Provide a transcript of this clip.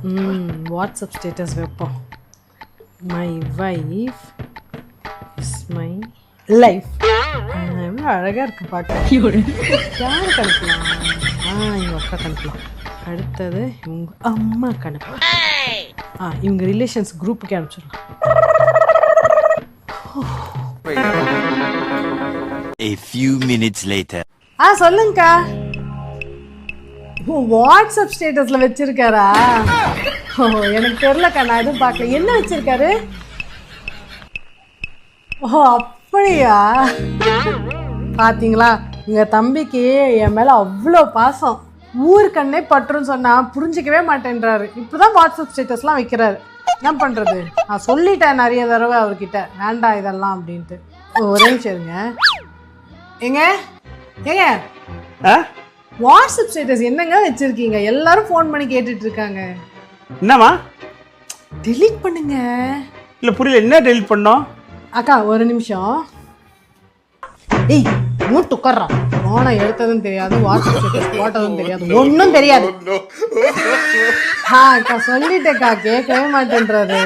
WhatsApp status வைப்போம். My wife is my life. எவ்வளோ அழகாக இருக்குது பார்க்க. யாருக்கு அனுப்பலாம்? இவங்க அக்கா அனுப்பலாம். அடுத்தது இவங்க அம்மாவுக்கு அனுப்பலாம். இவங்க ரிலேஷன்ஸ் குரூப்புக்கே அனுப்பிச்சிடலாம். A few minutes later. சொல்லுங்கக்கா. வாட்ஸ்அப் ஸ்டேட்டஸ்ல வச்சிருக்காரா? எனக்கு தெரியலக்கா, நான் எதுவும் பார்க்கல. என்ன வச்சிருக்காரு? அப்படியா? பாத்தீங்களா, எங்க தம்பிக்கு என் மேல அவ்வளோ பாசம். ஊருக்கண்ணே பற்றுன்னு சொன்னா புரிஞ்சிக்கவே மாட்டேன்றாரு. இப்பதான் வாட்ஸ்அப் ஸ்டேட்டஸ்லாம் வைக்கிறாரு. என்ன பண்றது? நான் சொல்லிட்டேன் நிறைய தடவை அவர்கிட்ட, வேண்டாம் இதெல்லாம் அப்படின்ட்டு. ஒரே நிமிஷம் இருங்க. ஏங்க வாட்ஸ்அப் ஸ்டேட்டஸ் என்னங்க வச்சிருக்கீங்க? எல்லாரும் ஃபோன் பண்ணி கேட்டுட்டு இருக்காங்க. என்னம்மா? டெலீட் பண்ணுங்க. இல்ல புரியல, என்ன டெலீட் பண்ணோம்? அக்கா ஒரு நிமிஷம். ஏய் மூட்டு உட்கார்றான். போனை எடுத்ததும் தெரியாது, வாட்ஸ்அப் ஸ்டேட்டஸ் போட்டதும் தெரியாது, ஒன்றும் தெரியாது. அக்கா சொல்லிட்டேக்கா, கேட்கவே மாட்டேன்றாரு.